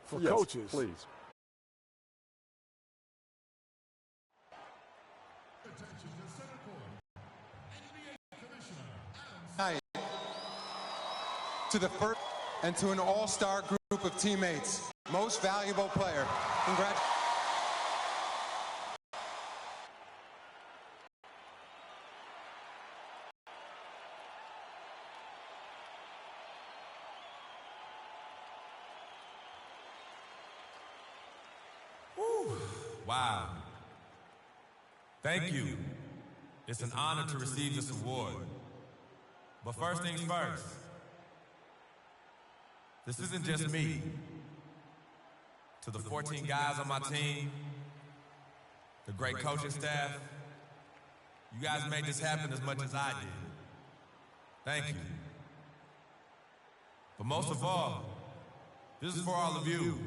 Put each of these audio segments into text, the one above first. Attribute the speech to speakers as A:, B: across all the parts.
A: for
B: yes,
A: coaches.
B: Please.
C: To the first and to an all-star group of teammates. Most valuable player. Congratulations.
D: Wow. Thank you. It's an honor to receive this award. But first things first, this isn't just me. To the 14 guys on my team, the great coaching staff, you guys made this happen as much as I did. Thank you. But most of all, this is for all of you.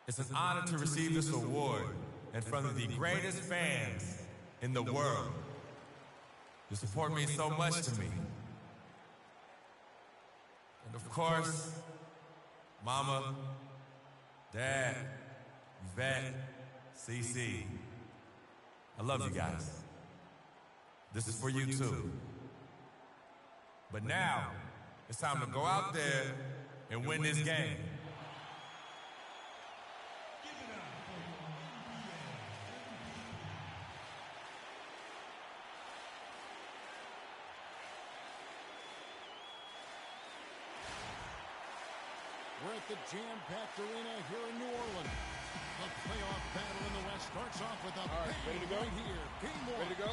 D: It's an honor to receive this award in front of the greatest fans in the world. Your support means so much to me. And of course, Mama, Dad, Yvette, CC, I love you guys. This is for you too. But now, it's time to go out there and win this game.
E: We're at the jam-packed arena here in New Orleans. The playoff battle in the West starts off with a
A: ready to go?
E: right here. Game one.
A: Ready to go?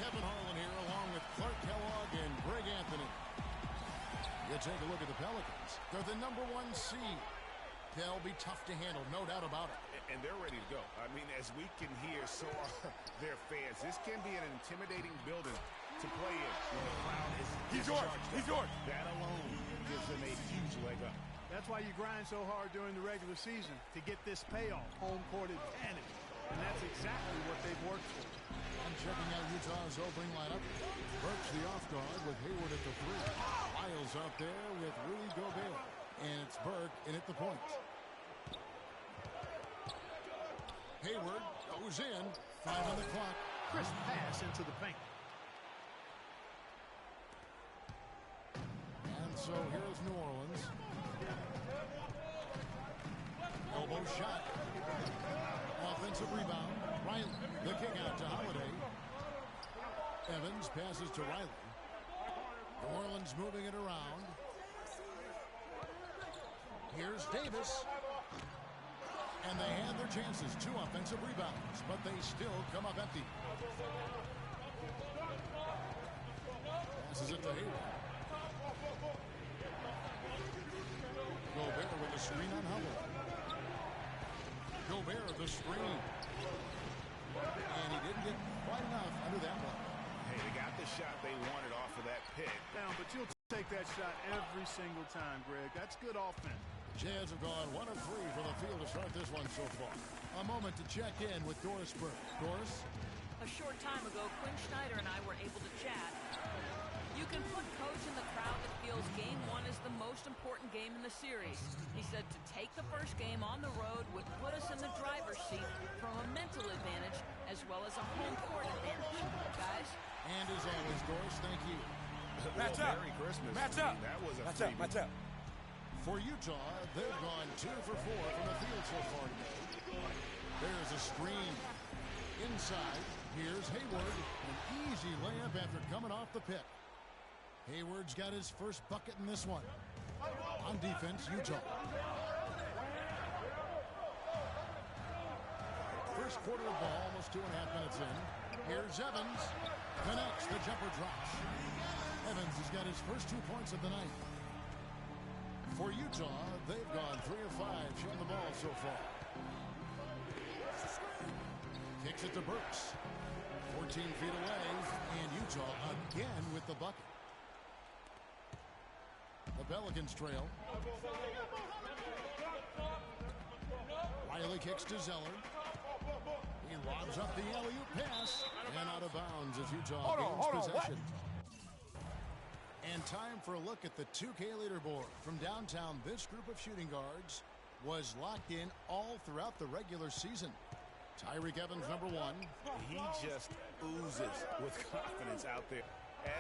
E: Kevin Harlan here along with Clark Kellogg and Greg Anthony. You take a look at the Pelicans. They're the #1 seed. They'll be tough to handle, no doubt about it.
F: And they're ready to go. I mean, as we can hear, so are their fans. This can be an intimidating building to play in when the crowd is discharged.
A: He's yours.
F: That alone gives them a huge leg up.
G: That's why you grind so hard during the regular season, to get this payoff, home court advantage. And that's exactly what they've worked for.
E: And checking out Utah's opening lineup. Burks the off guard with Hayward at the 3. Lyles out there with Rudy Gobert. And it's Burke in at the point. Hayward goes in. 5 on the clock.
G: Crisp pass into the paint.
E: And so here's New Orleans. Elbow shot. Offensive rebound. Riley, the kick out to Holiday. Evans passes to Riley. New Orleans moving it around. Here's Davis. And they had their chances. 2 offensive rebounds, but they still come up empty. Passes it to Hayward. Gobert with a screen on Howard. Gobert the screen. And he didn't get quite enough under that one.
F: Hey, they got the shot they wanted off of that pick.
G: Down, but you'll take that shot every single time, Greg. That's good offense.
E: Jazz have gone 1 of 3 from the field to start this one so far. A moment to check in with Doris Burke. Doris?
H: A short time ago, Quinn Snyder and I were able to chat. You can put Coach in the crowd that feels Game 1 is the most important game in the series. He said to take the first game on the road would put us in the driver's seat from a mental advantage as well as a home court advantage. Guys?
E: And as always, Doris, thank you.
A: Match up.
F: Merry Christmas.
A: Match up.
F: That was a
A: Match up. Match up.
E: For Utah, they've gone 2 for 4 from the field so far today. There's a screen. Inside, here's Hayward. An easy layup after coming off the pick. Hayward's got his first bucket in this one. On defense, Utah. First quarter of ball, almost 2.5 minutes in. Here's Evans. Connects, the jumper drops. Evans has got his first 2 points of the night. For Utah, they've gone 3 of 5 shooting the ball so far. Kicks it to Burks. 14 feet away, and Utah again with the bucket. The Pelicans trail. Riley kicks to Zeller. He lobs up the alley-oop pass, and out of bounds as Utah gains possession. And time for a look at the 2K leaderboard. From downtown, this group of shooting guards was locked in all throughout the regular season. Tyreke Evans, number 1.
F: He just oozes with confidence out there,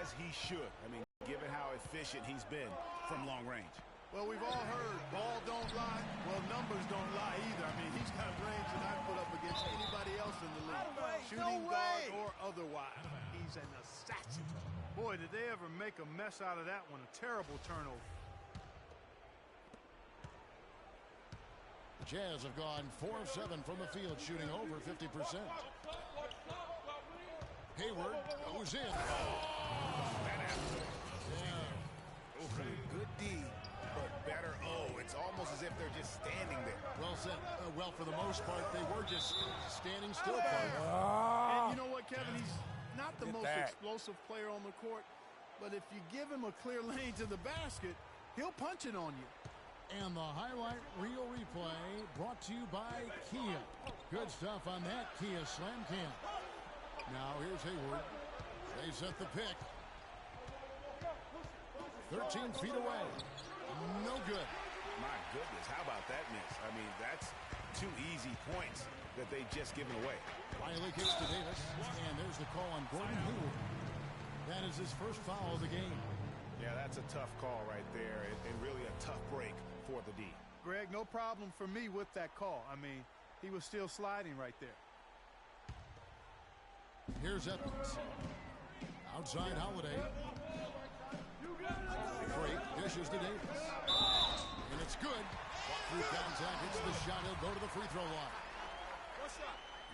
F: as he should. I mean, given how efficient he's been from long range.
G: Well, we've all heard ball don't lie. Well, numbers don't lie either. I mean, he's got range that I put up against anybody else in the league. Shooting guard or otherwise. He's an assassin. Boy, did they ever make a mess out of that one. A terrible turnover.
E: The Jazz have gone 4 of 7 from the field, shooting over 50%. Hayward goes in.
F: Good D, but better O. It's almost as if they're just standing there.
E: Well said. Well, for the most part, they were just standing still.
G: And you know what, Kevin? He's not the most explosive player on the court, but if you give him a clear lane to the basket, he'll punch it on you.
E: And the highlight reel replay brought to you by Kia. Good stuff on that Kia Slam Cam. Now here's Hayward. They set the pick. 13 feet away. No good.
F: My goodness, how about that miss? I mean, that's 2 easy points that they just given away.
E: Riley kicks to Davis, and there's the call on Gordon Hayward. That is his first foul of the game.
F: Yeah, that's a tough call right there, and really a tough break for the D.
G: Greg, no problem for me with that call. I mean, he was still sliding right there.
E: Here's Evans. Outside Holiday. Great dishes to Davis. And it's good. Through contact, hits the shot. He'll go to the free throw line.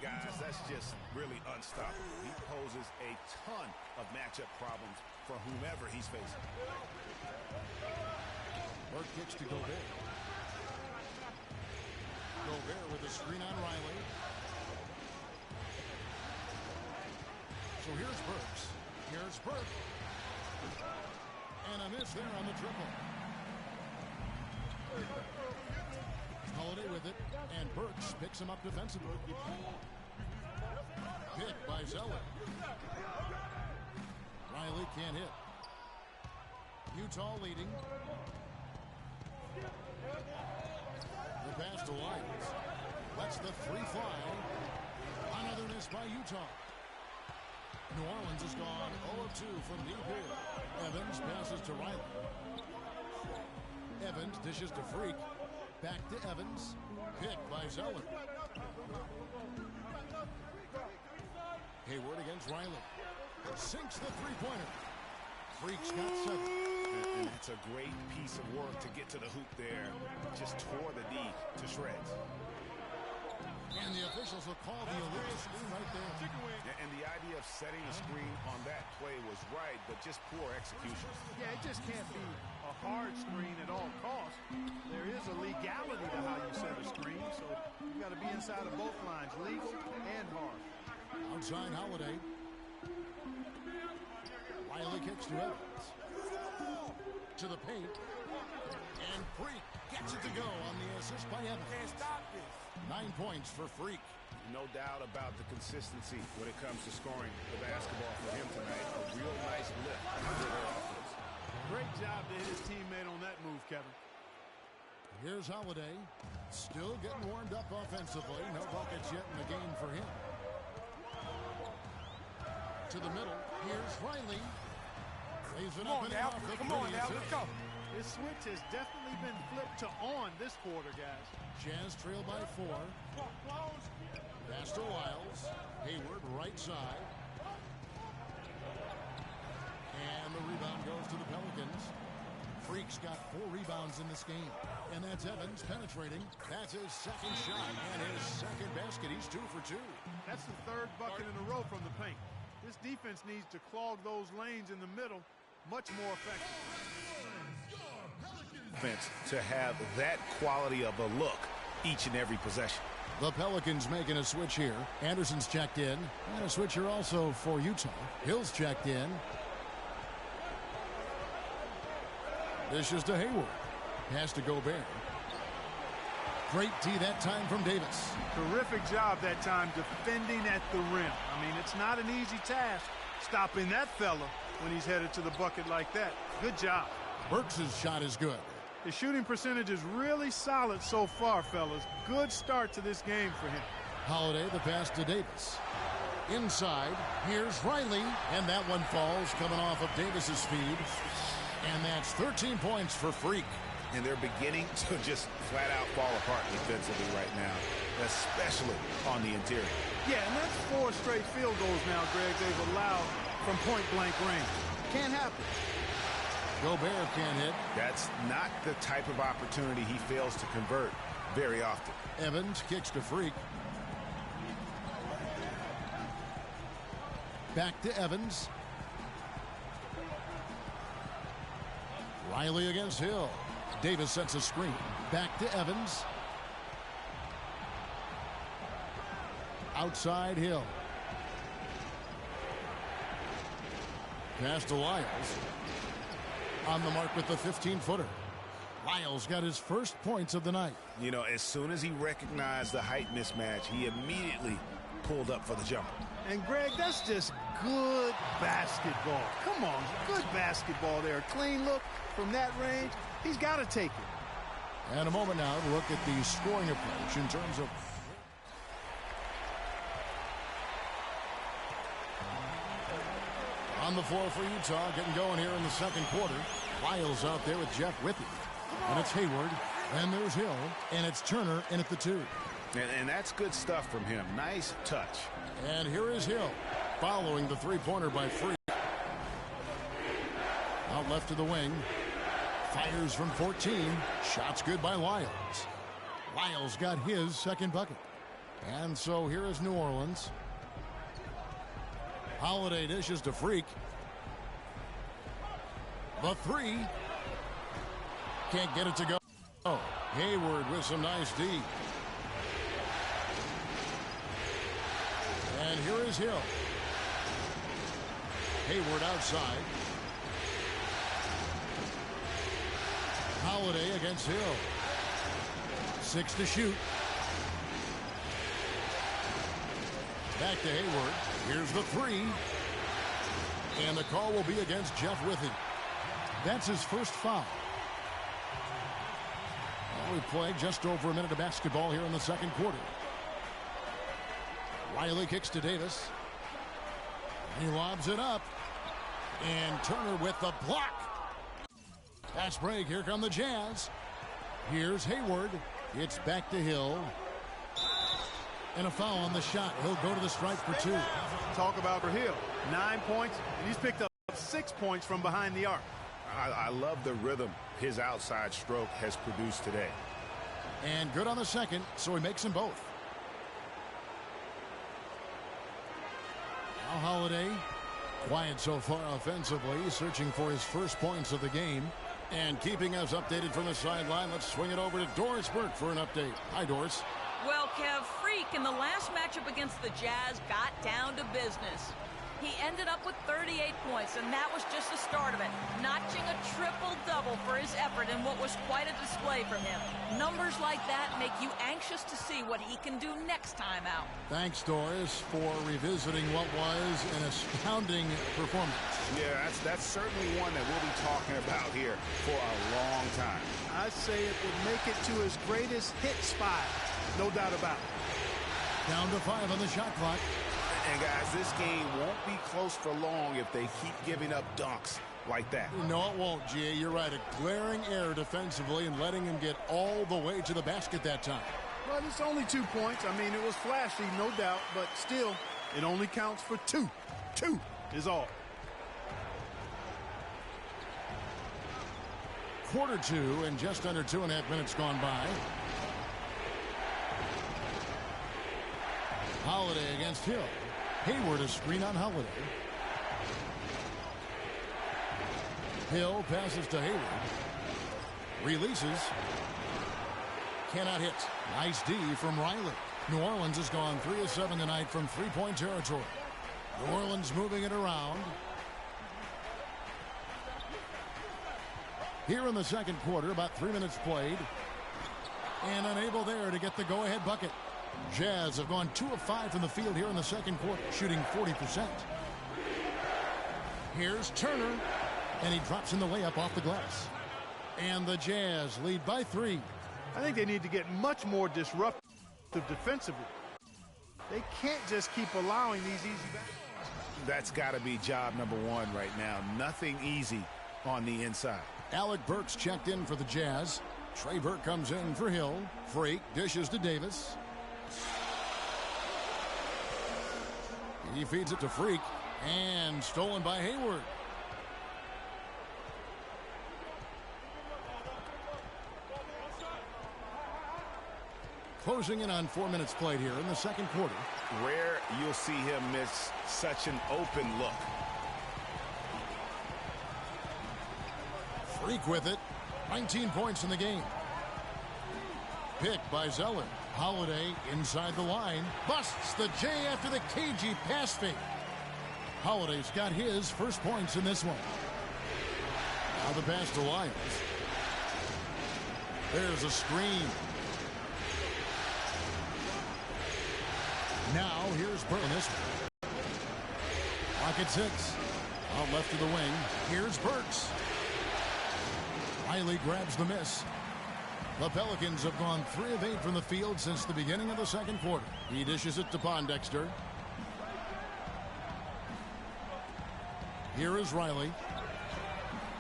F: Guys, that's just really unstoppable. He poses a ton of matchup problems for whomever he's facing.
E: Burke kicks to Gobert. Gobert with a screen on Riley. So here's Burks. Here's Burke. And a miss there on the triple. Holiday with it, and Burks picks him up defensively. Pick by Zeller. Riley can't hit. Utah leading. The pass to Lyons. Lets the three fly. Another miss by Utah. New Orleans has gone 0 of 2 from deep here. Evans passes to Riley. Evans dishes to Freak. Back to Evans. Picked by Zeller. Hayward against Riley. Sinks the three-pointer. Freak's got 7.
F: And that's a great piece of work to get to the hoop there. Just tore the D to shreds.
E: And the officials will call the illegal screen right there.
F: And the idea of setting a screen on that play was right, but just poor execution.
G: Yeah, it just can't be a hard screen at all costs. There is a legality to how you set a screen, so you got to be inside of both lines, legal and hard.
E: Outside Holiday. Riley kicks to Evans. To the paint. And Freak gets it to go on the assist by Evans.
A: Can't stop this.
E: 9 points for Freak.
F: No doubt about the consistency when it comes to scoring the basketball for him tonight. A real nice lift for their offense.
G: Great job to hit his teammate on that move, Kevin.
E: Here's Holiday. Still getting warmed up offensively. No buckets yet in the game for him. To the middle. Here's Riley. Lays it up and off the
A: Come on now, let's go.
G: This switch has definitely been flipped to on this quarter, guys.
E: Jazz trail by 4. Pass to Lyles. Hayward right side. And the rebound goes to the Pelicans. Freak's got 4 rebounds in this game. And that's Evans penetrating. That's his second shot and his second basket. He's 2 for 2.
G: That's the 3rd bucket in a row from the paint. This defense needs to clog those lanes in the middle much more effectively.
F: To have that quality of a look each and every possession.
E: The Pelicans making a switch here. Anderson's checked in. And a switch here also for Utah. Hill's checked in. Dishes to Hayward. Pass to Gobert. Great D that time from Davis.
G: Terrific job that time defending at the rim. I mean, it's not an easy task stopping that fella when he's headed to the bucket like that. Good job.
E: Burks' shot is good.
G: The shooting percentage is really solid so far, fellas. Good start to this game for him.
E: Holiday, the pass to Davis. Inside, here's Riley, and that one falls coming off of Davis's feed. And that's 13 points for Freak.
F: And they're beginning to just flat out fall apart defensively right now, especially on the interior.
G: Yeah, and that's 4 straight field goals now, Greg, they've allowed from point-blank range. Can't happen.
E: Gobert can't hit.
F: That's not the type of opportunity he fails to convert very often.
E: Evans kicks to Freak. Back to Evans. Riley against Hill. Davis sets a screen. Back to Evans. Outside Hill. Pass to Lyles. On the mark with the 15-footer. Lyles got his first points of the night.
F: You know, as soon as he recognized the height mismatch, he immediately pulled up for the jumper.
G: And, Greg, that's just good basketball. Come on, good basketball there. A clean look from that range. He's got to take it.
E: And a moment now to look at the scoring approach in terms of... On the floor for Utah, getting going here in the second quarter. Lyles out there with Jeff Withey. And it's Hayward. And there's Hill. And it's Turner in at the 2.
F: And that's good stuff from him. Nice touch.
E: And here is Hill following the three-pointer by Freak. Out left to the wing. Fires from 14. Shots good by Lyles. Lyles got his second bucket. And so here is New Orleans. Holiday dishes to Freak. The 3. Can't get it to go. Oh, Hayward with some nice D. And here is Hill. Hayward outside. Holiday against Hill. 6 to shoot. Back to Hayward. Here's the 3. And the call will be against Jeff Withey. That's his first foul. Well, we played just over a minute of basketball here in the second quarter. Riley kicks to Davis. He lobs it up. And Turner with the block. Fast break. Here come the Jazz. Here's Hayward. It's back to Hill. And a foul on the shot. He'll go to the stripe for 2.
G: Talk about for Hill. 9 points, and he's picked up 6 points from behind the arc.
F: I love the rhythm his outside stroke has produced today.
E: And good on the second, so he makes them both. Now Holiday, quiet so far offensively, searching for his first points of the game. And keeping us updated from the sideline, let's swing it over to Doris Burke for an update. Hi, Doris.
H: Well, Kev, Freak in the last matchup against the Jazz got down to business. He ended up with 38 points, and that was just the start of it, notching a triple-double for his effort in what was quite a display from him. Numbers like that make you anxious to see what he can do next time out.
E: Thanks, Doris, for revisiting what was an astounding performance.
F: Yeah, that's certainly one that we'll be talking about here for a long time.
G: I say it would make it to his greatest hit spot, no doubt about it.
E: Down to 5 on the shot clock.
F: And guys, this game won't be close for long if they keep giving up dunks like that.
E: No, it won't, G.A. You're right. A glaring error defensively and letting him get all the way to the basket that time.
G: Well, it's only 2 points. I mean, it was flashy, no doubt, but still, it only counts for 2. 2 is all.
E: Quarter 2 and just under 2.5 minutes gone by. Holiday against Hill. Hayward a screen on Holiday. Hill passes to Hayward. Releases. Cannot hit. Nice D from Riley. New Orleans has gone 3 of 7 tonight from three-point territory. New Orleans moving it around. Here in the second quarter, about 3 minutes played. And unable there to get the go-ahead bucket. Jazz have gone 2 of 5 from the field here in the second quarter, shooting 40%. Here's Turner, and he drops in the layup off the glass. And the Jazz lead by 3.
G: I think they need to get much more disruptive defensively. They can't just keep allowing these easy baskets.
F: That's got to be job number 1 right now. Nothing easy on the inside.
E: Alec Burks checked in for the Jazz. Trey Burke comes in for Hill. Freak dishes to Davis. He feeds it to Freak, and stolen by Hayward. Closing in on 4 minutes played here in the second quarter.
F: Rare you'll see him miss such an open look.
E: Freak with it. 19 points in the game. Pick by Zeller. Holiday inside the line. Busts the J after the cagey pass fake. Holiday's got his first points in this one. Now the pass to Lyles. There's a screen. Now here's Burke on this one. Clock at 6. Out left to the wing. Here's Burks. Riley grabs the miss. The Pelicans have gone 3 of 8 from the field since the beginning of the second quarter. He dishes it to Pondexter. Here is Riley.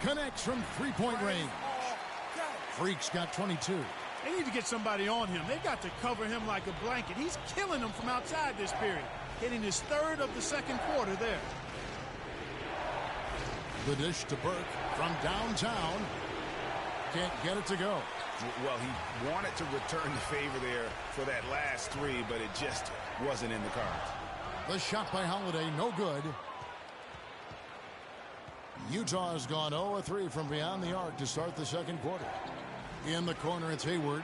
E: Connects from three-point range. Freak's got 22.
G: They need to get somebody on him. They got to cover him like a blanket. He's killing them from outside this period. Hitting his 3rd of the second quarter there.
E: The dish to Burke from downtown. Can't get it to go.
F: Well, he wanted to return the favor there for that last 3, but it just wasn't in the cards.
E: The shot by Holiday, no good. Utah has gone 0 of 3 from beyond the arc to start the second quarter. In the corner, it's Hayward.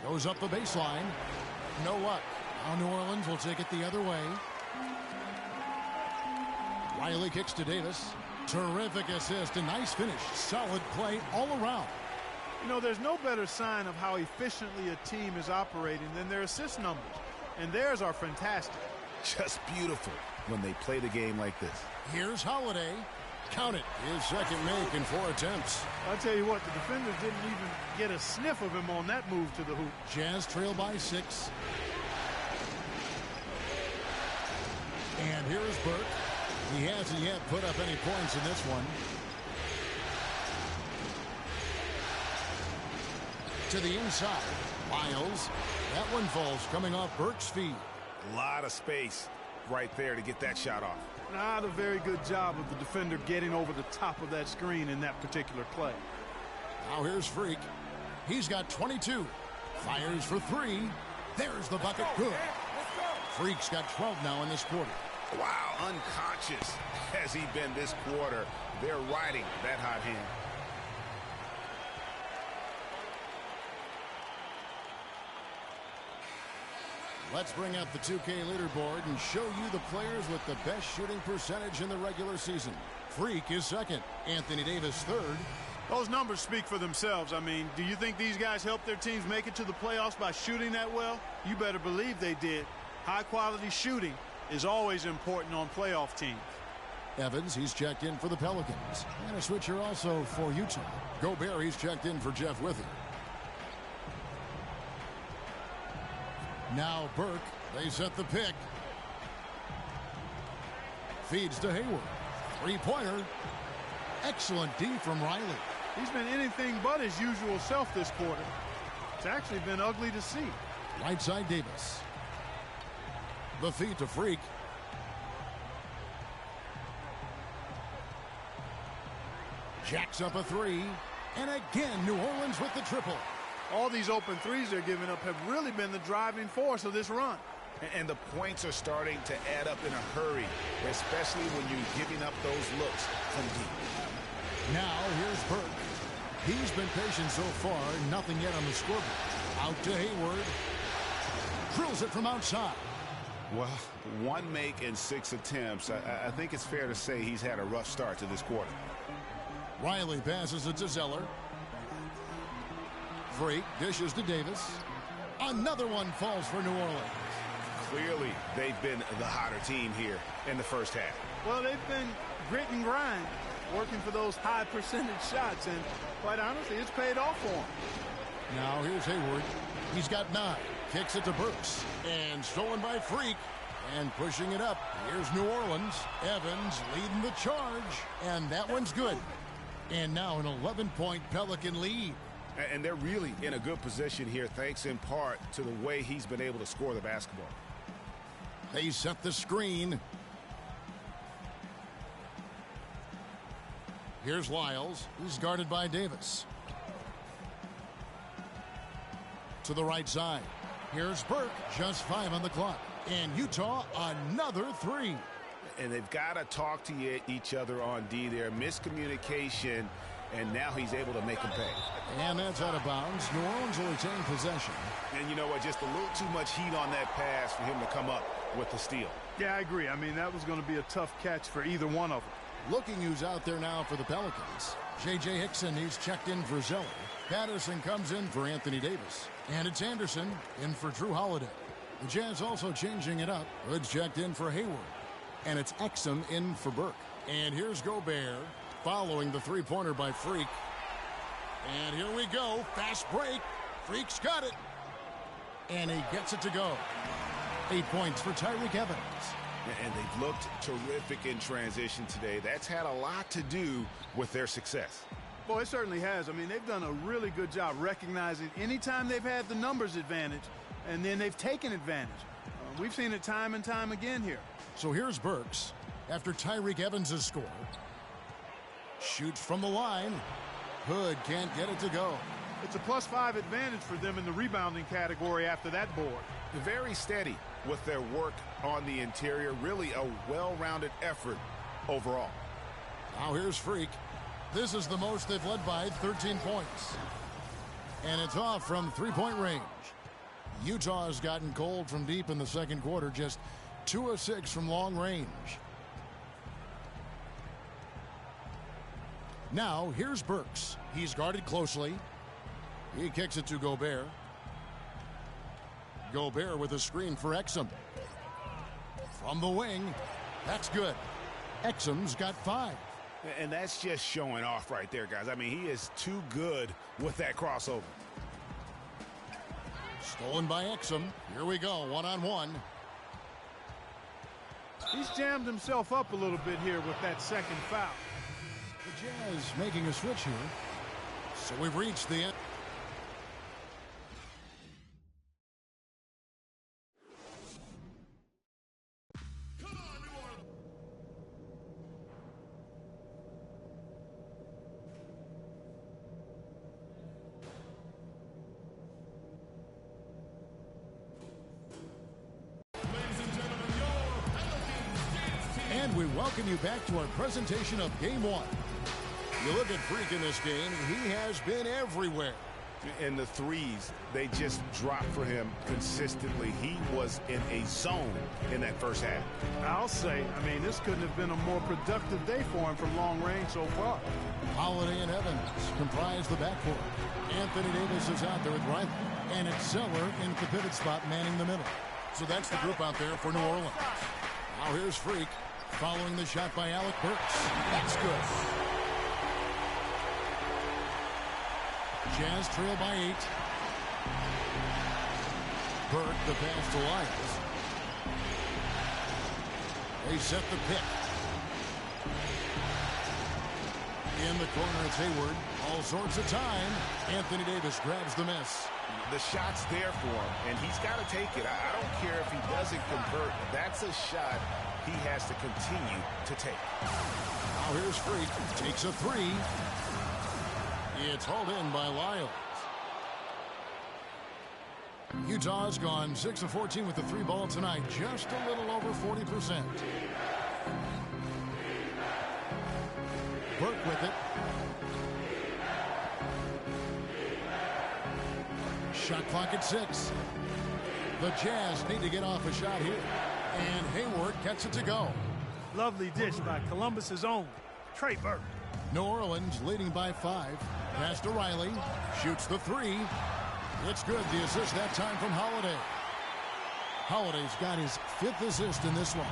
E: Goes up the baseline. No luck. Now New Orleans will take it the other way. Riley kicks to Davis. Terrific assist, a nice finish. Solid play all around.
G: You know, there's no better sign of how efficiently a team is operating than their assist numbers. And theirs are fantastic.
F: Just beautiful when they play the game like this.
E: Here's Holiday. Count it. His second make in 4 attempts.
G: I'll tell you what, the defenders didn't even get a sniff of him on that move to the hoop.
E: Jazz trail by 6. And here is Burke. He hasn't yet put up any points in this one. To the inside. Lyles. That one falls coming off Burke's feet.
F: A lot of space right there to get that shot off.
G: Not a very good job of the defender getting over the top of that screen in that particular play.
E: Now here's Freak. He's got 22. Fires for 3. There's the bucket. Good. Freak's got 12 now in this quarter.
F: Wow, unconscious has he been this quarter. They're riding that hot hand.
E: Let's bring up the 2K leaderboard and show you the players with the best shooting percentage in the regular season. Freak is second. Anthony Davis third.
G: Those numbers speak for themselves. I mean, do you think these guys helped their teams make it to the playoffs by shooting that well? You better believe they did. High-quality shooting is always important on playoff teams.
E: Evans, he's checked in for the Pelicans. And a switcher also for Utah. Gobert, he's checked in for Jeff Withey. Now Burke, they set the pick. Feeds to Hayward. Three-pointer. Excellent D from Riley.
G: He's been anything but his usual self this quarter. It's actually been ugly to see.
E: Right side Davis. The feed to Freak. Jacks up a 3. And again, New Orleans with the triple.
G: All these open threes they're giving up have really been the driving force of this run.
F: And the points are starting to add up in a hurry, especially when you're giving up those looks from deep.
E: Now here's Burke. He's been patient so far. Nothing yet on the scoreboard. Out to Hayward. Drills it from outside.
F: Well, 1 make in 6 attempts. I think it's fair to say he's had a rough start to this quarter.
E: Riley passes it to Zeller. Freak dishes to Davis. Another one falls for New Orleans.
F: Clearly, they've been the hotter team here in the first half.
G: Well, they've been grit and grind, working for those high percentage shots, and quite honestly, it's paid off for them.
E: Now here's Hayward. He's got 9. Kicks it to Burks. And stolen by Freak. And pushing it up. Here's New Orleans. Evans leading the charge. And that one's good. And now an 11-point Pelican lead.
F: And they're really in a good position here, thanks in part to the way he's been able to score the basketball.
E: They set the screen. Here's Lyles. He's guarded by Davis. To the right side. Here's Burke. Just 5 on the clock. And Utah, another 3.
F: And they've got to talk to each other on D there. Miscommunication, and now he's able to make them pay.
E: And that's out of bounds. New Orleans will retain possession.
F: And you know what? Just a little too much heat on that pass for him to come up with the steal.
G: Yeah, I agree. I mean, that was going to be a tough catch for either one of them.
E: Looking who's out there now for the Pelicans. J.J. Hickson, he's checked in for Zeller. Patterson comes in for Anthony Davis. And it's Anderson in for Drew Holiday. The Jazz also changing it up. Hood's checked in for Hayward. And it's Exum in for Burke. And here's Gobert following the three-pointer by Freak. And here we go. Fast break. Freak's got it. And he gets it to go. 8 points for Tyreke Evans.
F: And they've looked terrific in transition today. That's had a lot to do with their success.
G: Boy, it certainly has. I mean, they've done a really good job recognizing anytime they've had the numbers advantage, and then they've taken advantage. We've seen it time and time again here.
E: So here's Burks after Tyreke Evans' score. Shoots from the line. Hood can't get it to go.
G: It's a +5 advantage for them in the rebounding category after that board.
F: Very steady with their work on the interior. Really a well-rounded effort overall.
E: Now here's Freak. This is the most they've led by, 13 points. And it's off from three-point range. Utah has gotten cold from deep in the second quarter, just 2 of 6 from long range. Now here's Burks. He's guarded closely. He kicks it to Gobert. Gobert with a screen for Exum. From the wing. That's good. Exum's got 5.
F: And that's just showing off right there, guys. I mean, he is too good with that crossover.
E: Stolen by Exum. Here we go, one-on-one.
G: He's jammed himself up a little bit here with that second foul.
E: The Jazz making a switch here. So we've reached the end. And we welcome you back to our presentation of Game 1. You look at Freak in this game, he has been everywhere.
F: And the threes, they just dropped for him consistently. He was in a zone in that first half.
G: I'll say, I mean, this couldn't have been a more productive day for him from long range so far.
E: Holiday and Evans comprise the backcourt. Anthony Davis is out there with Riley. And it's Zeller in the pivot spot manning the middle. So that's the group out there for New Orleans. Now here's Freak following the shot by Alec Burks. That's good. Jazz trail by 8. Burke the pass to Lyles. They set the pick. In the corner, it's Hayward. All sorts of time. Anthony Davis grabs the miss.
F: The shot's there for him, and he's got to take it. I don't care if he doesn't convert. That's a shot he has to continue to take.
E: Now here's Freak. Takes a 3. It's hauled in by Lyles. Utah's gone 6 of 14 with the 3 ball tonight. Just a little over 40%. Burke with it. Shot clock at 6. The Jazz need to get off a shot here. And Hayward gets it to go.
G: Lovely dish by Columbus's own Trey Burke.
E: New Orleans leading by 5. Pass to Riley. Shoots the 3. It's good. The assist that time from Holiday. Holiday's got his 5th assist in this one.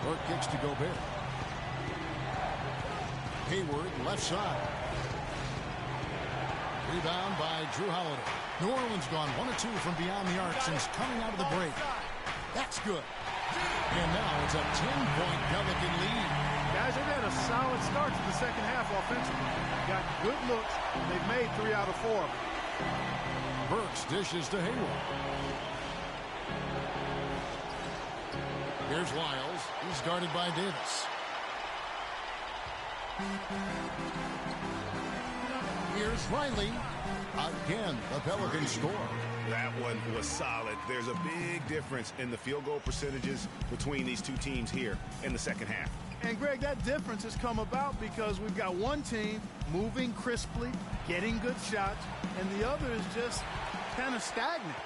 E: Burke kicks to Gobert. Hayward, left side. Rebound by Drew Holiday. New Orleans gone 1 of 2 from beyond the arc since coming out of the break. That's good. And now it's a 10-point Pelican lead.
G: Guys, they've had a solid start to the second half offensively. Got good looks, and they've made 3 out of 4 of them.
E: Burks dishes to Hayward. Here's Lyles. He's guarded by Davis. Here's Riley. Again, the Pelicans score.
F: That one was solid. There's a big difference in the field goal percentages between these two teams here in the second half.
G: And, Greg, that difference has come about because we've got one team moving crisply, getting good shots, and the other is just kind of stagnant.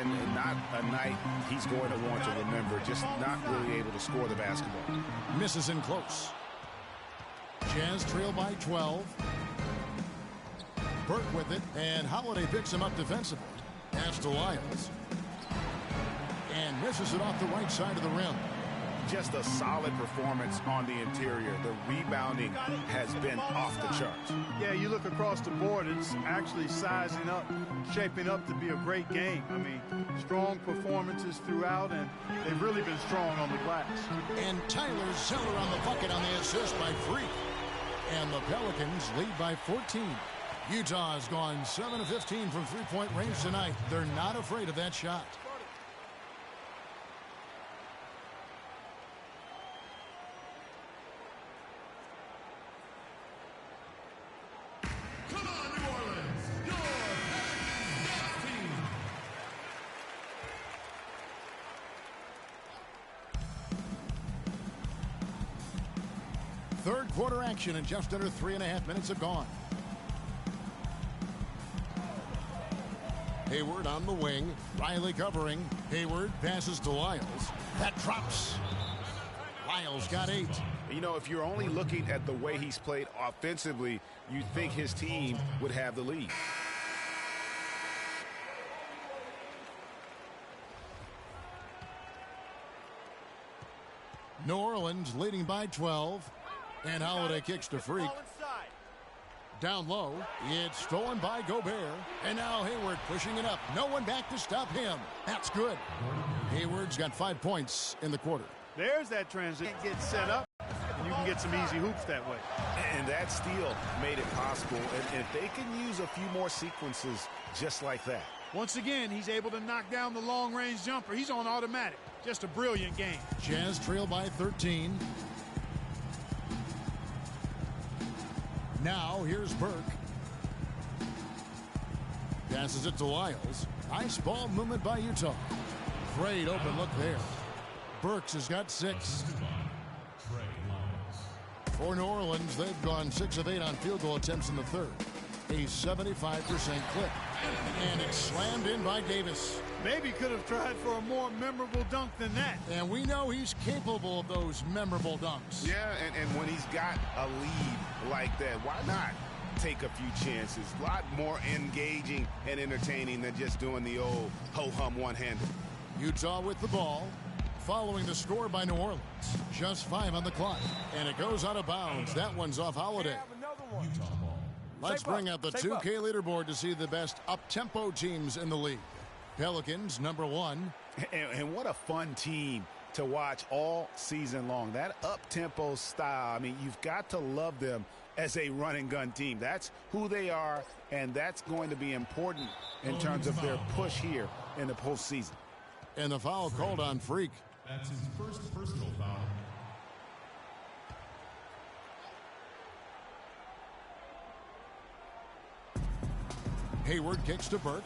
F: And not a night he's going to want to remember, just not really able to score the basketball.
E: Misses in close. Jazz trail by 12. Burke with it, and Holiday picks him up defensively. Pass to Lyles. And misses it off the right side of the rim.
F: Just a solid performance on the interior. The rebounding has been off the charts.
G: Yeah, you look across the board, it's actually sizing up, shaping up to be a great game. I mean, strong performances throughout, and they've really been strong on the glass.
E: And Tyler Zeller on the bucket on the assist by Freak. And the Pelicans lead by 14. Utah has gone 7 of 15 from three-point range tonight. They're not afraid of that shot.
B: Come on, New Orleans, your Pelicans team.
E: Third quarter action, and just under 3.5 minutes have gone. Hayward on the wing. Riley covering. Hayward passes to Lyles. That drops. Lyles got 8.
F: You know, if you're only looking at the way he's played offensively, you'd think his team would have the lead.
E: New Orleans leading by 12. And Holiday kicks to Freak. Down low, it's stolen by Gobert, and now Hayward pushing it up. No one back to stop him. That's good. Hayward's got 5 points in the quarter.
G: There's that transition. Get set up, and you can get some easy hoops that way.
F: And that steal made it possible. And if they can use a few more sequences just like that.
G: Once again, he's able to knock down the long-range jumper. He's on automatic. Just a brilliant game.
E: Jazz trail by 13. Now here's Burke. Passes it to Lyles. Nice ball movement by Utah. Great open look there. Burks has got 6. For New Orleans, they've gone 6 of 8 on field goal attempts in the third. A 75% clip. And it's slammed in by Davis.
G: Maybe could have tried for a more memorable dunk than that.
E: And we know he's capable of those memorable dunks.
F: Yeah, and when he's got a lead like that, why not take a few chances? A lot more engaging and entertaining than just doing the old ho-hum one-hander.
E: Utah with the ball, following the score by New Orleans. Just 5 on the clock, and it goes out of bounds. That one's off Holiday.
B: Utah ball.
E: Let's bring out the 2K leaderboard to see the best up-tempo teams in the league. Pelicans, number 1.
F: And what a fun team to watch all season long. That up-tempo style, I mean, you've got to love them as a run-and-gun team. That's who they are, and that's going to be important in terms of their push here in the postseason.
E: And the foul called on Freak.
B: That's his first personal foul.
E: Hayward kicks to Burke.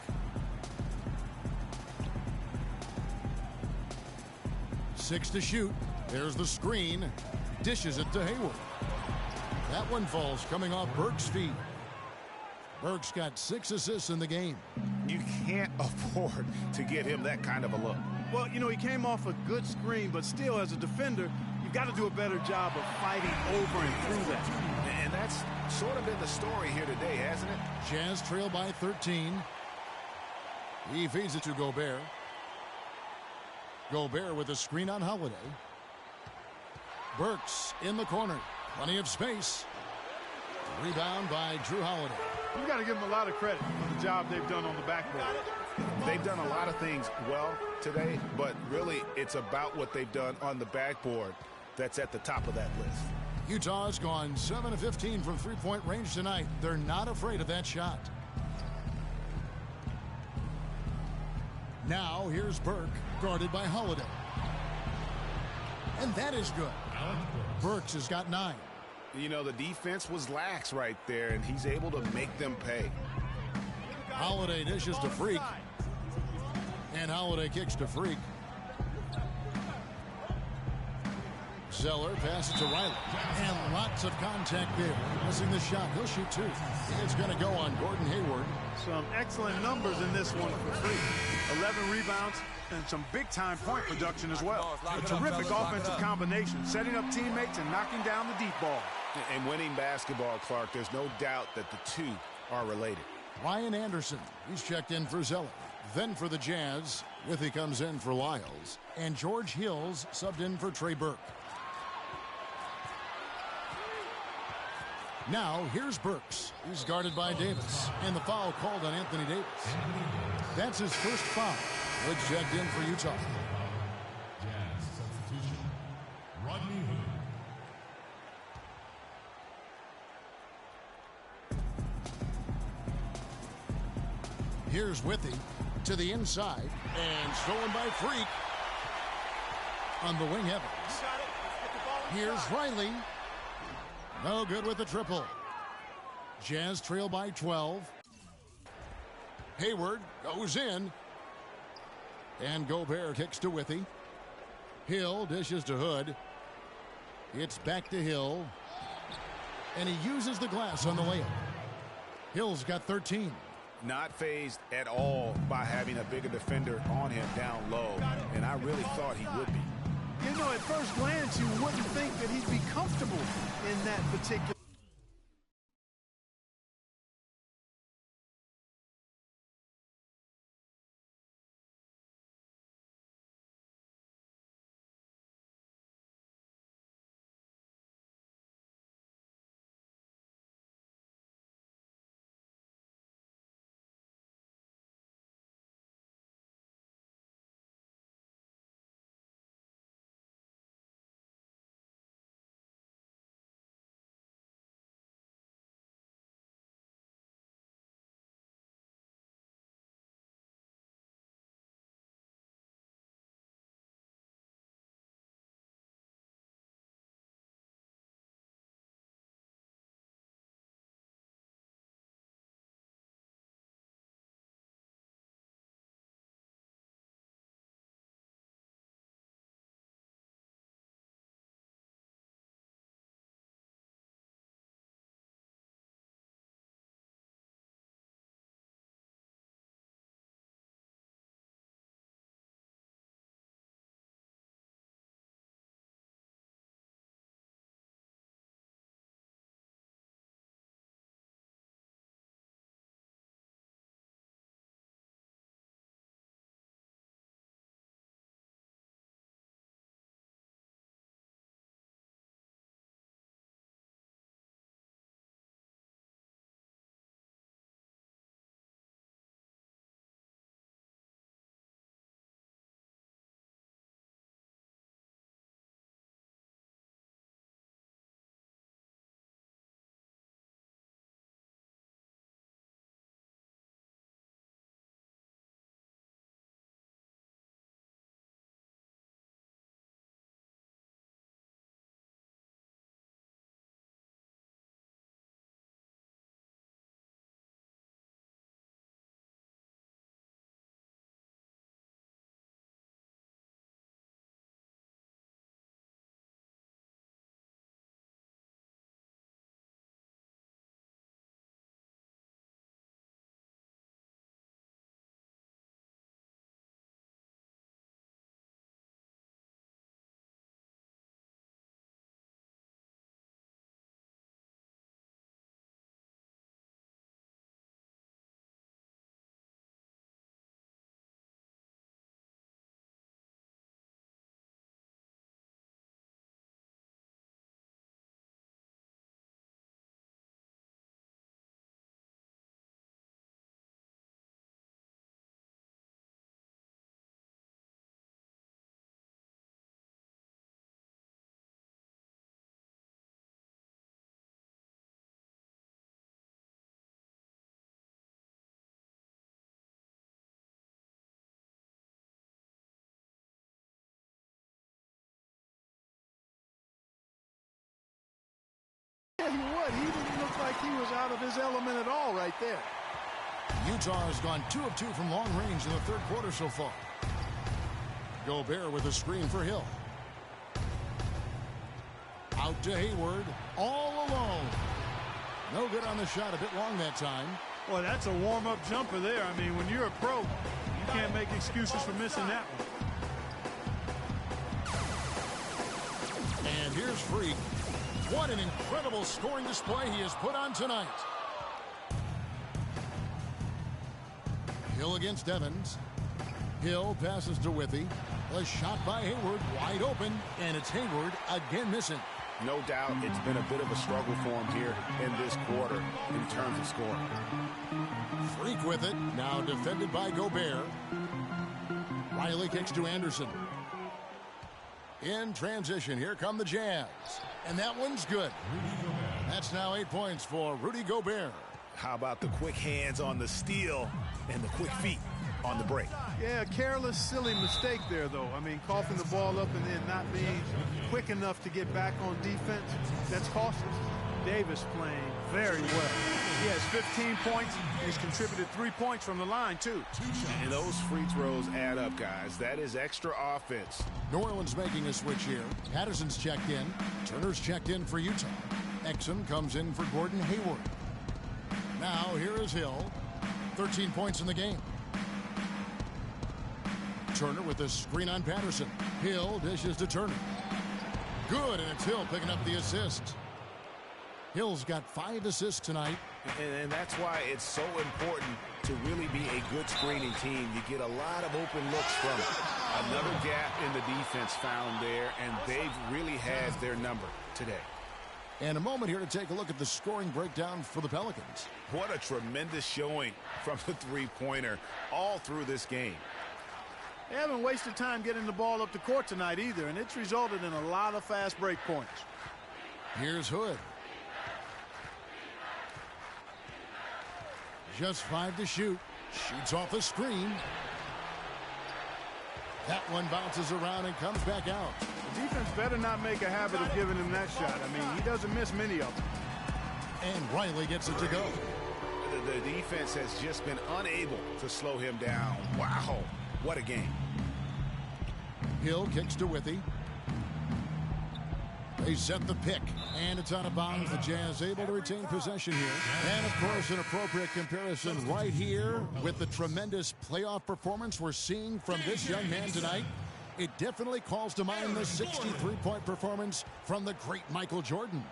E: 6 to shoot. There's the screen. Dishes it to Hayward. That one falls coming off Burke's feet. Burke's got 6 assists in the game.
F: You can't afford to give him that kind of a look.
G: Well, you know, he came off a good screen, but still, as a defender, you've got to do a better job of fighting over and through that.
F: And that's sort of been the story here today, hasn't it?
E: Jazz trail by 13. He feeds it to Gobert. Gobert with a screen on Holiday. Burks in the corner. Plenty of space. Rebound by Drew Holiday.
G: You got to give them a lot of credit for the job they've done on the backboard.
F: They've done a lot of things well today, but really it's about what they've done on the backboard that's at the top of that list.
E: Utah's gone 7 of 15 from three-point range tonight. They're not afraid of that shot. Now here's Burke, guarded by Holiday. And that is good. Burks has got 9.
F: You know, the defense was lax right there, and he's able to make them pay.
E: Holiday dishes to Freak. And Holiday kicks to Freak. Zeller passes to Riley. And lots of contact there. Missing the shot. He'll shoot 2. It's going to go on Gordon Hayward.
G: Some excellent numbers in this one for Freak. 11 rebounds and some big-time point production as well. A terrific offensive combination, setting up teammates and knocking down the deep ball.
F: And winning basketball, Clark, there's no doubt that the two are related.
E: Ryan Anderson, he's checked in for Zeller. Then for the Jazz, Withy comes in for Lyles. And George Hills subbed in for Trey Burke. Now, here's Burks. He's guarded by Davis. And the foul called on Anthony Davis. That's his first foul. Wood checked in for Utah.
B: Jazz substitution. Rodney Hood.
E: Here's Withy to the inside. And stolen by Freak. On the wing, Evans. Here's Riley. No good with the triple. Jazz trail by 12. Hayward goes in. And Gobert kicks to Withy. Hill dishes to Hood. It's back to Hill. And he uses the glass on the layup. Hill's got 13.
F: Not fazed at all by having a bigger defender on him down low. And I really thought he would be.
G: You know, at first glance, you wouldn't think that he'd be comfortable in that particular
E: he was out of his element at all right there.
I: Utah has gone 2 of 2 from long range in the third quarter so far. Gobert with a screen for Hill. Out to Hayward, all alone. No good on the shot, a bit long that time.
B: Well, that's a warm-up jumper there. I mean, when you're a pro, you can't make excuses for missing that one.
I: And here's Freak. What an incredible scoring display he has put on tonight. Hill against Evans. Hill passes to Withey. A shot by Hayward, wide open, and it's Hayward again missing.
F: No doubt it's been a bit of a struggle for him here in this quarter in terms of scoring.
I: Freak with it, now defended by Gobert. Riley kicks to Anderson. In transition, here come the Jazz. And that one's good. That's now 8 points for Rudy Gobert.
F: How about the quick hands on the steal and the quick feet on the break?
B: Yeah, a careless, silly mistake there, though. I mean, coughing the ball up and then not being quick enough to get back on defense, that's costly. Davis playing very well. He has 15 points. He's contributed 3 points from the line, too.
F: And those free throws add up, guys. That is extra offense.
I: New Orleans making a switch here. Patterson's checked in. Turner's checked in for Utah. Exum comes in for Gordon Hayward. Now here is Hill. 13 points in the game. Turner with a screen on Patterson. Hill dishes to Turner. Good, and it's Hill picking up the assist. Hill's got 5 assists tonight.
F: And that's why it's so important to really be a good screening team. You get a lot of open looks from it. Another gap in the defense found there, and they've really had their number today.
I: And a moment here to take a look at the scoring breakdown for the Pelicans.
F: What a tremendous showing from the three-pointer all through this game.
B: They haven't wasted time getting the ball up the court tonight either, and it's resulted in a lot of fast break points.
I: Here's Hood. Just 5 to shoot. Shoots off the screen. That one bounces around and comes back out.
B: The defense better not make a habit of giving him that shot. I mean, he doesn't miss many of them.
I: And Riley gets it to go.
F: The defense has just been unable to slow him down. Wow, what a game.
I: Hill kicks to Withey. They set the pick, and it's out of bounds. The Jazz able to retain possession here. And, of course, an appropriate comparison right here with the tremendous playoff performance we're seeing from this young man tonight. It definitely calls to mind the 63-point performance from the great Michael Jordan.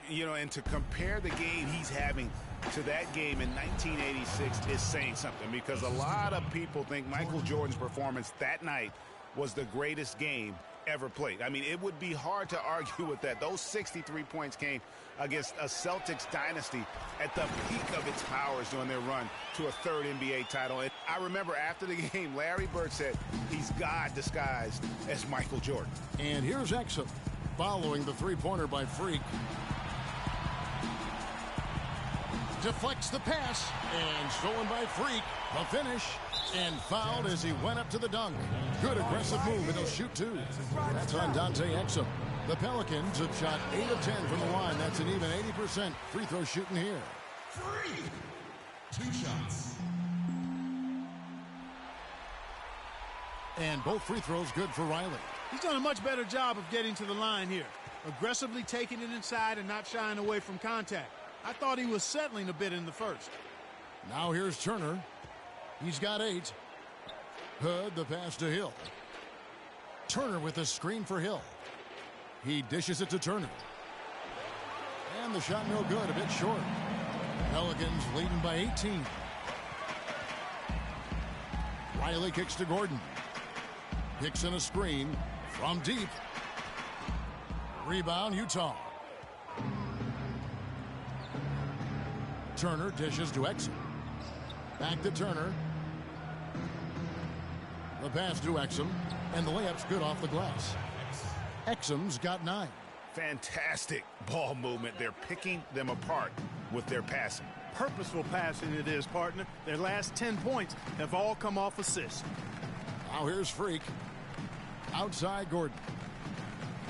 F: You know, and to compare the game he's having to that game in 1986 is saying something, because a lot of people think Michael Jordan's performance that night was the greatest game ever played. I mean, it would be hard to argue with that. Those 63 points came against a Celtics dynasty at the peak of its powers during their run to a third NBA title. And I remember after the game, Larry Bird said he's God disguised as Michael Jordan.
I: And here's Exum following the three-pointer by Freak. Deflects the pass, and stolen by Freak. The finish, and fouled as he went up to the dunk. Good aggressive move, and he'll shoot 2. That's on Dante Exum. The Pelicans have shot 8 of 10 from the line. That's an even 80% free throw shooting here.
A: 2 shots.
I: And both free throws good for Riley.
B: He's done a much better job of getting to the line here. Aggressively taking it inside and not shying away from contact. I thought he was settling a bit in the first.
I: Now here's Turner. He's got 8. Hood, the pass to Hill. Turner with a screen for Hill. He dishes it to Turner. And the shot no good, a bit short. Pelicans leading by 18. Riley kicks to Gordon. Picks in a screen from deep. Rebound, Utah. Turner dishes to Exum. Back to Turner. The pass to Exum, and the layup's good off the glass. Exum's got 9.
F: Fantastic ball movement. They're picking them apart with their passing.
B: Purposeful passing it is, partner. Their last 10 points have all come off assists.
I: Now here's Freak. Outside Gordon.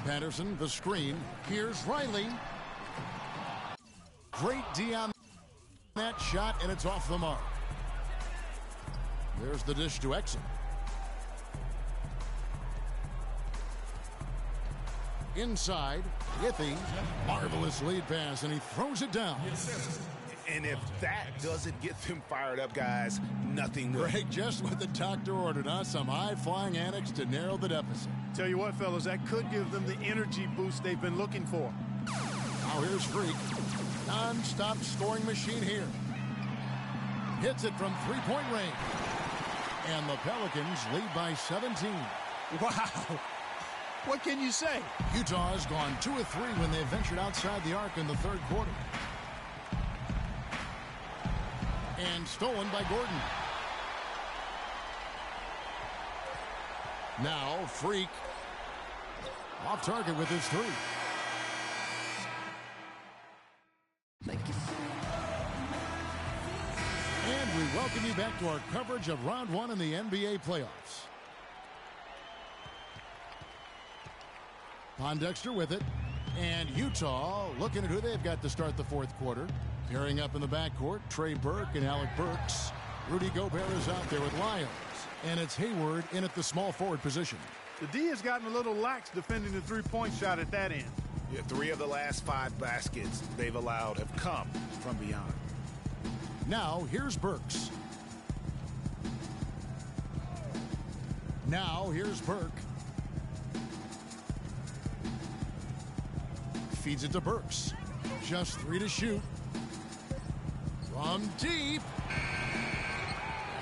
I: Patterson, the screen. Here's Riley. Great D on that shot, and it's off the mark. There's the dish to Exum. Inside, Withy, marvelous lead pass, and he throws it down.
F: And if that doesn't get them fired up, guys, nothing will.
I: Greg, just what the doctor ordered, huh? Some high-flying annex to narrow the deficit.
B: Tell you what, fellas, that could give them the energy boost they've been looking for.
I: Now here's Freak. Non-stop scoring machine here. Hits it from three-point range. And the Pelicans lead by 17.
B: Wow. What can you say?
I: Utah has gone 2 of 3 when they ventured outside the arc in the third quarter. And stolen by Gordon. Now Freak off target with his 3. And we welcome you back to our coverage of round 1 in the NBA playoffs. Pondexter with it. And Utah looking at who they've got to start the fourth quarter. Pairing up in the backcourt, Trey Burke and Alec Burks. Rudy Gobert is out there with Lyles. And it's Hayward in at the small forward position.
B: The D has gotten a little lax defending the three-point shot at that end.
F: Yeah, 3 of the last 5 baskets they've allowed have come from beyond.
I: Now here's Burks. Now here's Burke. Feeds it to Burks. Just 3 to shoot. From deep.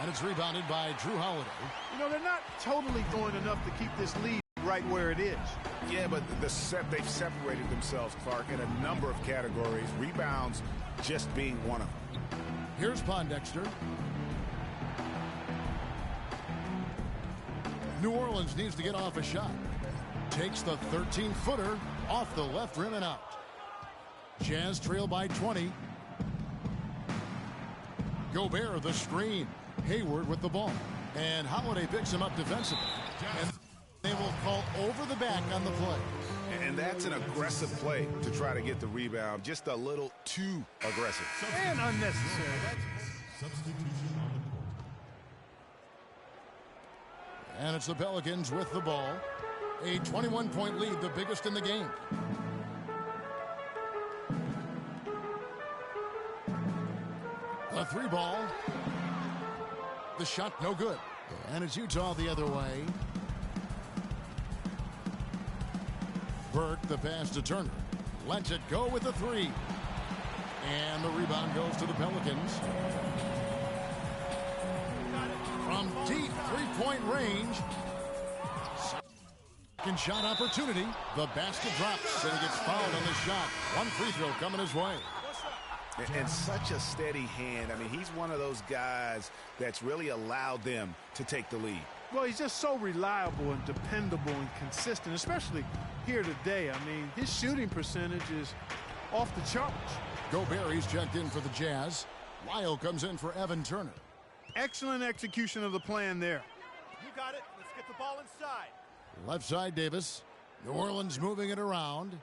I: And it's rebounded by Drew Holiday.
B: You know, they're not totally doing enough to keep this lead right where it is.
F: Yeah, but they've separated themselves, Clark, in a number of categories. Rebounds just being one of them.
I: Here's Pondexter. New Orleans needs to get off a shot. Takes the 13-footer off the left rim and out. Jazz trail by 20. Gobert the screen. Hayward with the ball. And Holiday picks him up defensively. And they will call over the back on the play.
F: And that's an aggressive play to try to get the rebound. Just a little too aggressive.
B: And unnecessary.
I: And it's the Pelicans with the ball. A 21-point lead, the biggest in the game. A 3 ball. The shot no good. And it's Utah the other way. Burke the pass to Turner. Lets it go with the 3. And the rebound goes to the Pelicans. From deep three-point range. Second shot opportunity. The basket drops and he gets fouled on the shot. 1 free throw coming his way.
F: And such a steady hand. I mean, he's one of those guys that's really allowed them to take the lead.
B: Well, he's just so reliable and dependable and consistent, especially here today. I mean, his shooting percentage is off the charts.
I: Gobert's checked in for the Jazz. Lyle comes in for Evan Turner.
B: Excellent execution of the plan there.
G: You got it. Let's get the ball inside.
I: Left side, Davis. New Orleans moving it around.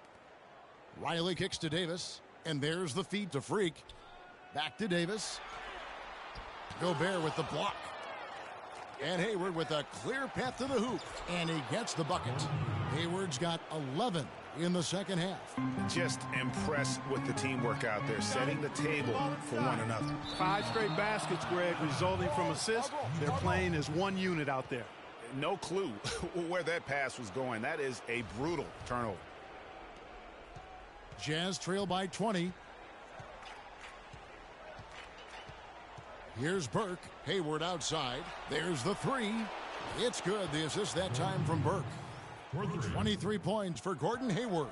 I: Riley kicks to Davis. And there's the feed to Freak. Back to Davis. Gobert with the block. And Hayward with a clear path to the hoop. And he gets the bucket. Hayward's got 11 in the second half.
F: Just impressed with the teamwork out there, setting the table for one another.
B: 5 straight baskets, Greg, resulting from assists. They're playing as one unit out there.
F: No clue where that pass was going. That is a brutal turnover.
I: Jazz trail by 20. Here's Burke. Hayward outside. There's the 3. It's good. The assist that time from Burke. 23 points for Gordon Hayward.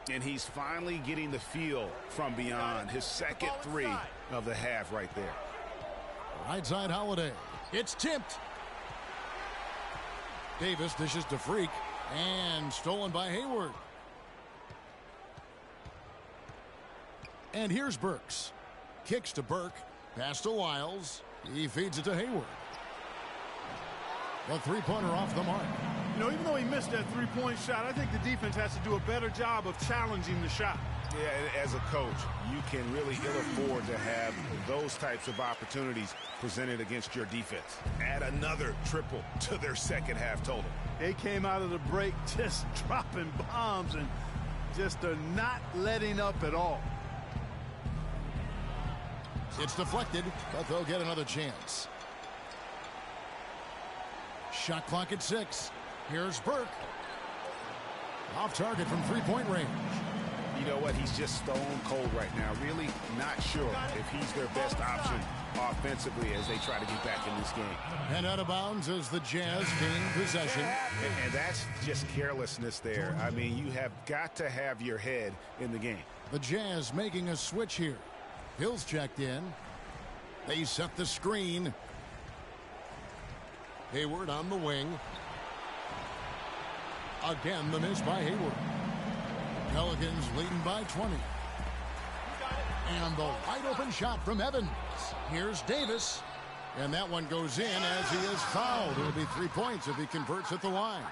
F: And he's finally getting the feel from beyond. His second 3 of the half right there.
I: Right side Holiday. It's tipped. Davis dishes to Freak. And stolen by Hayward. And here's Burks. Kicks to Burke. Pass to Lyles. He feeds it to Hayward. The 3-pointer off the mark.
B: You know, even though he missed that 3-point shot, I think the defense has to do a better job of challenging the shot.
F: Yeah, as a coach, you can really ill afford to have those types of opportunities presented against your defense. Add another triple to their second half total.
B: They came out of the break just dropping bombs and just are not letting up at all.
I: It's deflected, but they'll get another chance. Shot clock at 6. Here's Burke. Off target from three-point range.
F: You know what? He's just stone cold right now. Really not sure if he's their best option offensively as they try to get back in this game.
I: And out of bounds as the Jazz gain possession.
F: And that's just carelessness there. I mean, you have got to have your head in the game.
I: The Jazz making a switch here. Hill's checked in. They set the screen. Hayward on the wing. Again, the miss by Hayward. Pelicans leading by 20. And the wide open shot from Evans. Here's Davis. And that one goes in as he is fouled. It'll be 3 points if he converts at the line.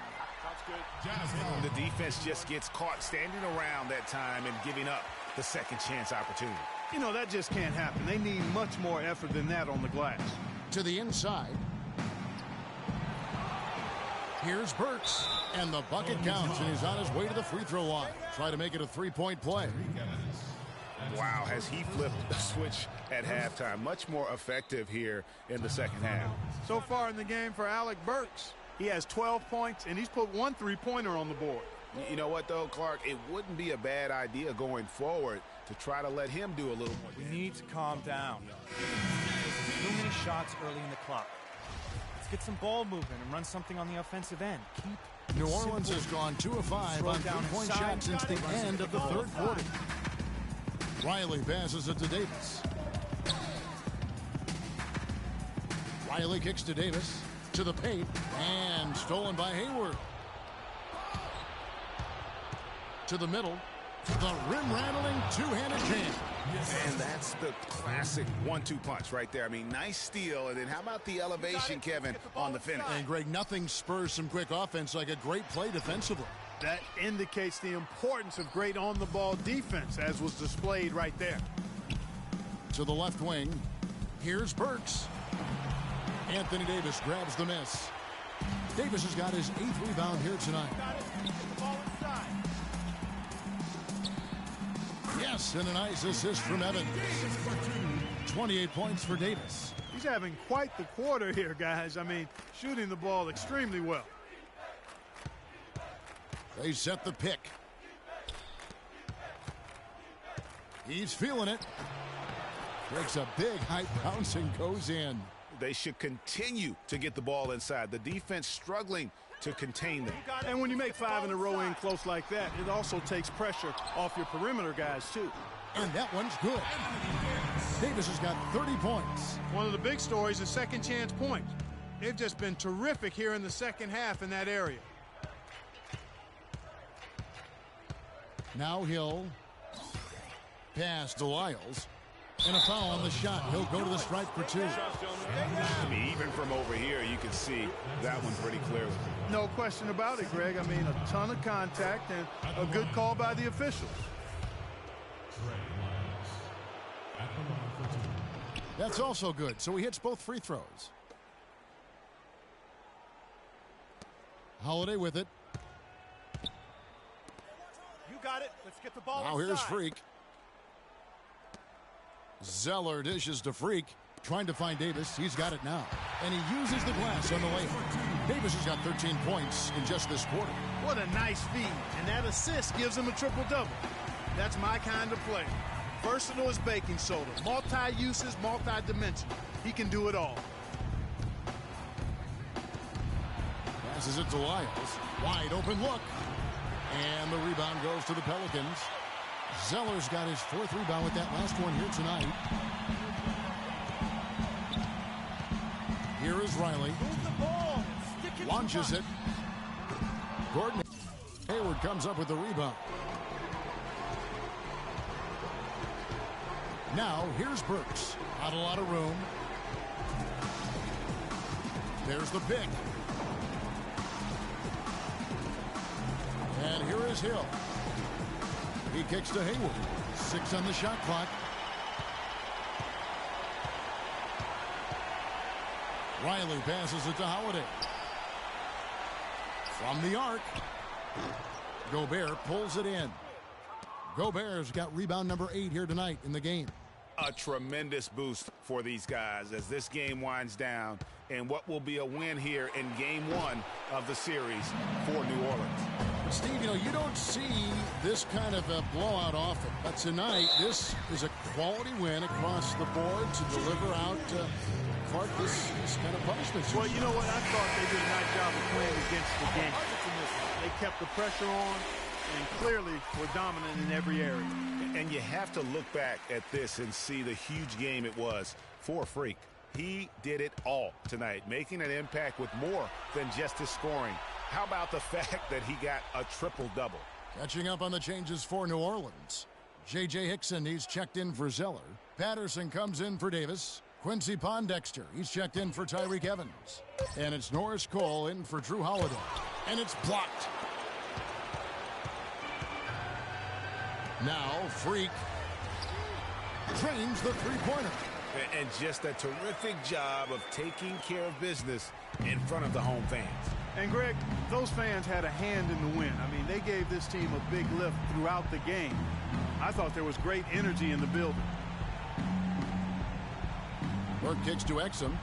F: The defense just gets caught standing around that time and giving up the second chance opportunity.
B: You know, that just can't happen. They need much more effort than that on the glass.
I: To the inside. Here's Burks, and the bucket counts, and he's on his way to the free throw line. Try to make it a three-point play.
F: Wow, has he flipped the switch at halftime. Much more effective here in the second half.
B: So far in the game for Alec Burks, he has 12 points, and he's put 1 three-poiner on the board.
F: You know what, though, Clark? It wouldn't be a bad idea going forward to try to let him do a little more.
A: We need to calm down. Too many shots early in the clock. Get some ball movement and run something on the offensive end.
I: New Orleans has gone 2 of 5 on three-point shots since the end of the third quarter. Riley passes it to Davis. Riley kicks to Davis. To the paint. And stolen by Hayward. To the middle. The rim-rattling two-handed jam.
F: And that's the classic 1-2 punch right there. I mean, nice steal. And then how about the elevation, Kevin, on the finish?
I: And, Greg, nothing spurs some quick offense like a great play defensively.
B: That indicates the importance of great on-the-ball defense, as was displayed right there.
I: To the left wing. Here's Burks. Anthony Davis grabs the miss. Davis has got his 8th rebound here tonight. Yes, and a nice assist from Evans. 28 points for Davis.
B: He's having quite the quarter here, guys. I mean, shooting the ball extremely well.
I: They set the pick. He's feeling it. Breaks a big high bounce and goes in.
F: They should continue to get the ball inside. The defense struggling to contain them.
B: And when you make 5 in a row in close like that, it also takes pressure off your perimeter guys, too.
I: And that one's good. Davis has got 30 points.
B: One of the big stories is second chance points. They've just been terrific here in the second half in that area.
I: Now Hill. Pass to Lyles. And a foul on the shot. He'll go to the stripe for 2.
F: I mean, even from over here, you can see that one pretty clearly.
B: No question about it, Greg. I mean, a ton of contact and a good call by the officials.
I: That's also good. So he hits both free throws. Holiday with it.
A: You got it. Let's get the ball
I: Now here's Freak. Zeller dishes to Freak. Trying to find Davis. He's got it now. And he uses the glass on the layup. Davis has got 13 points in just this quarter.
B: What a nice feed. And that assist gives him a triple-double. That's my kind of play. Versatile as baking soda. Multi-uses, multi-dimensional. He can do it all.
I: Passes it to Lyles. Wide open look. And the rebound goes to the Pelicans. Zeller's got his 4th rebound with that last one here tonight. Here is Riley. Launches it. Gordon Hayward comes up with the rebound. Now here's Burks. Not a lot of room. There's the pick. And here is Hill. He kicks to Hayward. 6 on the shot clock. Riley passes it to Holiday. From the arc. Gobert pulls it in. Gobert's got rebound number 8 here tonight in the game.
F: A tremendous boost for these guys as this game winds down and what will be a win here in game 1 of the series for New Orleans.
I: But Steve, you don't see this kind of a blowout often. But tonight, this is a quality win across the board to deliver out Clark this kind of punishment.
B: Well, you know what? I thought they did a nice job of playing against the game. They kept the pressure on and clearly were dominant in every area.
F: And you have to look back at this and see the huge game it was for Freak. He did it all tonight, making an impact with more than just his scoring. How about the fact that he got a triple-double?
I: Catching up on the changes for New Orleans. J.J. Hickson, he's checked in for Zeller. Patterson comes in for Davis. Quincy Pondexter, he's checked in for Tyreek Evans. And it's Norris Cole in for Drew Holiday. And it's blocked. Now Freak trains the three-pointer.
F: And just a terrific job of taking care of business in front of the home fans.
B: And, Greg, those fans had a hand in the win. I mean, they gave this team a big lift throughout the game. I thought there was great energy in the building.
I: Burke kicks to Exum.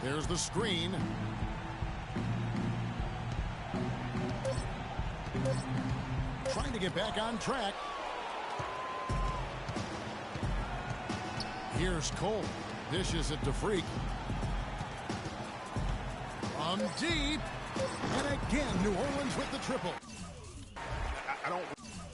I: There's the screen. Trying to get back on track. Here's Cole. Dishes it to Freak. From deep. And again, New Orleans with the triple.
F: I don't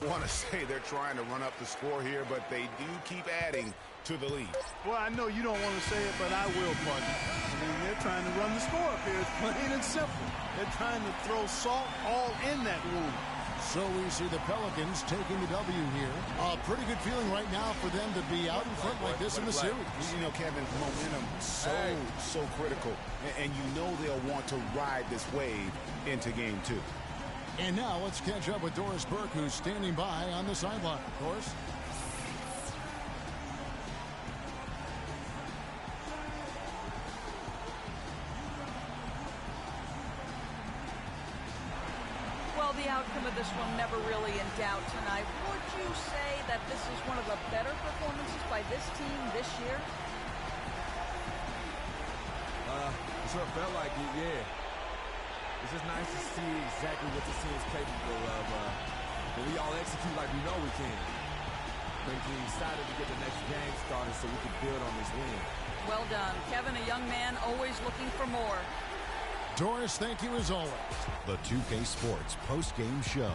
F: want to say they're trying to run up the score here, but they do keep adding to the lead.
B: Well, I know you don't want to say it, but I will, partner. I mean, they're trying to run the score up here. It's plain and simple. They're trying to throw salt all in that wound.
I: So we see the Pelicans taking the W here. A pretty good feeling right now for them to be out in front like this in the series.
F: You know, Kevin, momentum so critical. And you know they'll want to ride this wave into game 2.
I: And now let's catch up with Doris Burke, who's standing by on the sideline. Doris?
H: Well, the outcome of this one never really in doubt tonight. Would you say that this is one of the better performances by this team this year?
J: Sure felt like it, yeah. It's just nice to see exactly what this team is capable of. But we all execute like we know we can. But we're excited to get the next game started so we can build on this win.
H: Well done. Kevin, a young man, always looking for more.
I: Doris, thank you as always.
K: The 2K Sports post-game show.